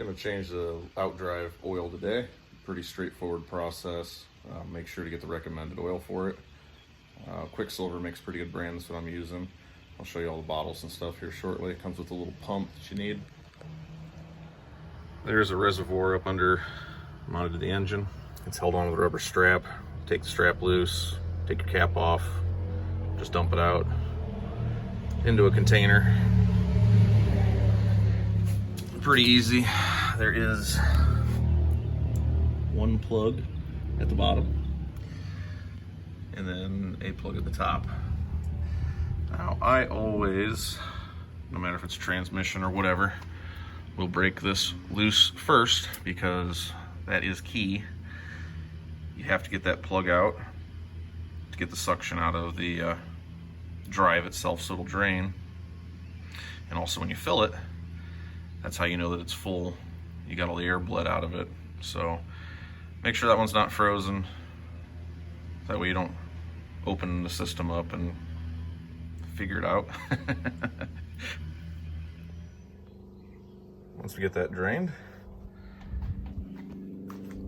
Gonna change the outdrive oil today. Pretty straightforward process. Make sure to get the recommended oil for it. Quicksilver makes pretty good brand. That's what I'm using. I'll show you all the bottles and stuff here shortly. It comes with a little pump that you need. There's a reservoir up under, mounted to the engine. It's held on with a rubber strap. Take the strap loose, take your cap off, just dump it out into a container. Pretty easy. There is one plug at the bottom and then a plug at the top. Now I always, no matter if it's transmission or whatever, will break this loose first because that is key. You have to get that plug out to get the suction out of the drive itself so it'll drain. And also when you fill it, that's how you know that it's full. You got all the air bled out of it. So make sure that one's not frozen. That way you don't open the system up and figure it out. Once we get that drained,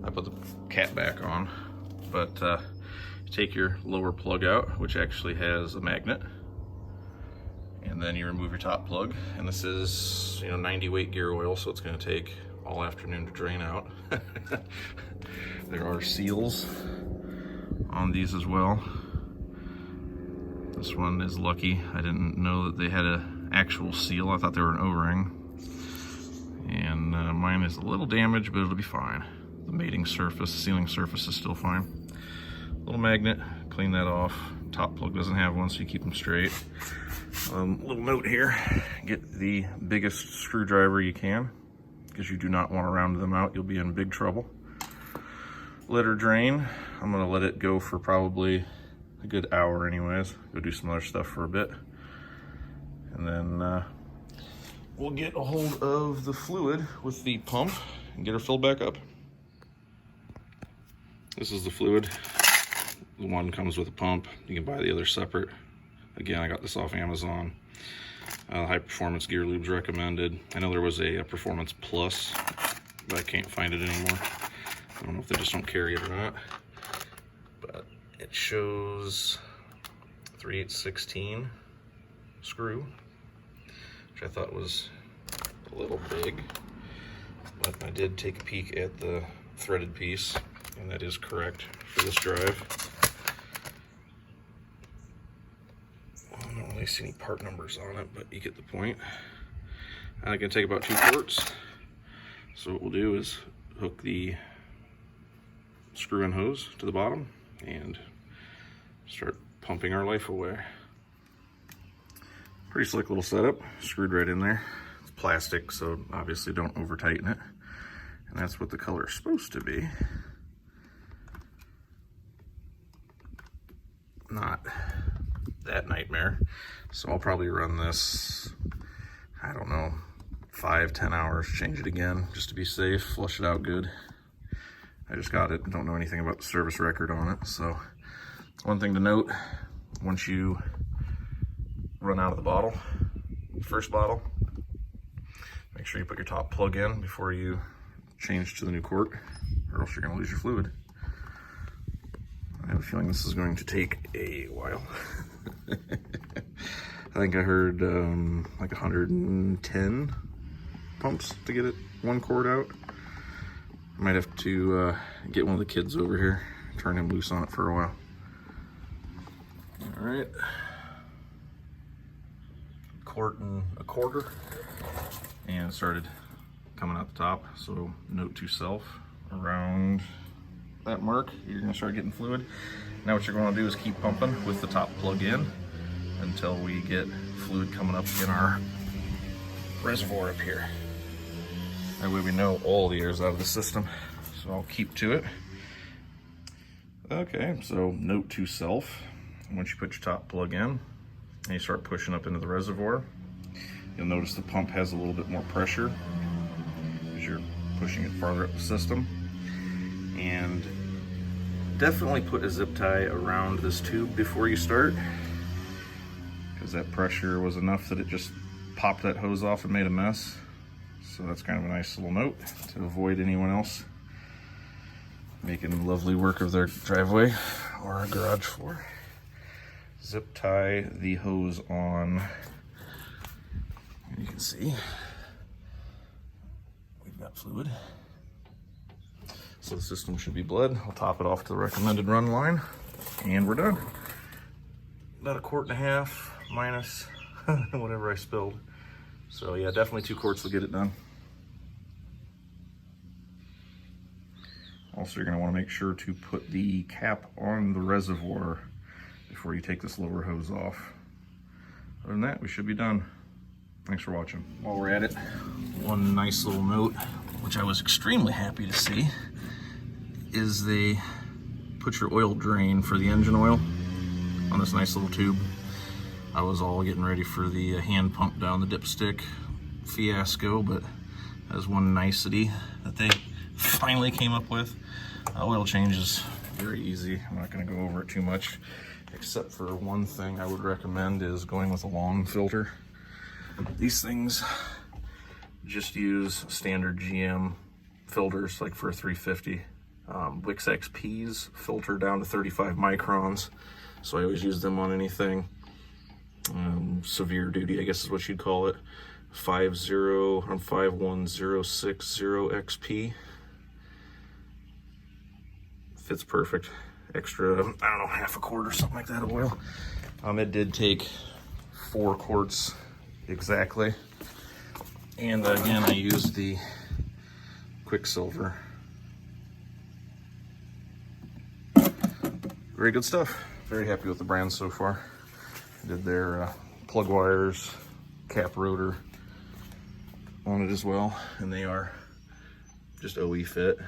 I put the cap back on, but you take your lower plug out, which actually has a magnet, and then you remove your top plug. And this is, 90 weight gear oil, so it's going to take all afternoon to drain out. There are seals on these as well. This one is lucky. I didn't know that they had an actual seal. I thought they were an O-ring. And mine is a little damaged, but it'll be fine. The mating surface, sealing surface is still fine. Little magnet, clean that off. Top plug doesn't have one, so you keep them straight. Little note here, get the biggest screwdriver you can, because you do not want to round them out. You'll be in big trouble. Let her drain. I'm gonna let it go for probably a good hour anyways. Go do some other stuff for a bit. And then we'll get a hold of the fluid with the pump and get her filled back up. This is the fluid. The one comes with a pump. You can buy the other separate. Again, I got this off Amazon. High Performance Gear Lube's recommended. I know there was a Performance Plus, but I can't find it anymore. I don't know if they just don't carry it or not. But it shows 3/8/16 screw, which I thought was a little big. But I did take a peek at the threaded piece, and that is correct for this drive. I don't really see any part numbers on it, but you get the point. I can take about 2 quarts. So what we'll do is hook the screw and hose to the bottom and start pumping our life away. Pretty slick little setup, screwed right in there. It's plastic, so obviously don't over tighten it. And that's what the color is supposed to be. Not that nightmare. So I'll probably run this, I don't know, 5-10 hours, change it again just to be safe, flush it out good. I just got it, don't know anything about the service record on it. So one thing to note, once you run out of the bottle, first bottle, make sure you put your top plug in before you change to the new quart, or else you're going to lose your fluid. I have a feeling this is going to take a while. I think I heard like 110 pumps to get it 1 quart out. I might have to get one of the kids over here, turn him loose on it for a while. All right, 1 1/4, and it started coming out the top. So note to self, around that mark, you're gonna start getting fluid. Now what you're gonna do is keep pumping with the top plug in until we get fluid coming up in our reservoir up here. That way we know all the air's out of the system. So I'll keep to it. Okay, so note to self, once you put your top plug in and you start pushing up into the reservoir, you'll notice the pump has a little bit more pressure as you're pushing it farther up the system. And definitely put a zip tie around this tube before you start, because that pressure was enough that it just popped that hose off and made a mess. So that's kind of a nice little note to avoid anyone else making lovely work of their driveway or garage floor. Zip tie the hose on. You can see we've got fluid. So the system should be bled. I'll top it off to the recommended run line and we're done. About 1.5 quarts minus whatever I spilled. So yeah, definitely 2 quarts will get it done. Also, you're going to want to make sure to put the cap on the reservoir before you take this lower hose off. Other than that, we should be done. Thanks for watching. While we're at it, one nice little note, which I was extremely happy to see, is they put your oil drain for the engine oil on this nice little tube. I was all getting ready for the hand pump down the dipstick fiasco, but that's one nicety that they finally came up with. Oil change is very easy. I'm not going to go over it too much, except for one thing I would recommend is going with a long filter. These things just use standard GM filters, like for a 350. Wix XP's filter down to 35 microns, so I always use them on anything severe duty, I guess is what you'd call it. 51060 XP. Fits perfect. Extra, I don't know, 1/2 quart or something like that of oil. It did take 4 quarts exactly. And again, I used the Quicksilver. Very good stuff. Very happy with the brand so far. I did their plug wires, cap rotor on it as well, and they are just OE fit.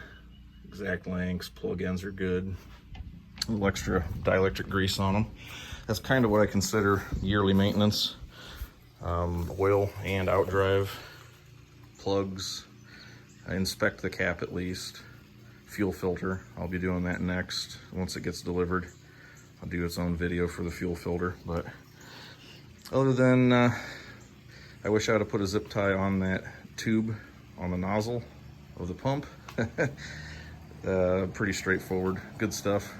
Exact lengths, plug ends are good. A little extra dielectric grease on them. That's kind of what I consider yearly maintenance. Oil and outdrive, plugs. I inspect the cap at least. Fuel filter, I'll be doing that next. Once it gets delivered, I'll do its own video for the fuel filter. But other than, I wish I would have put a zip tie on that tube on the nozzle of the pump. Pretty straightforward, good stuff.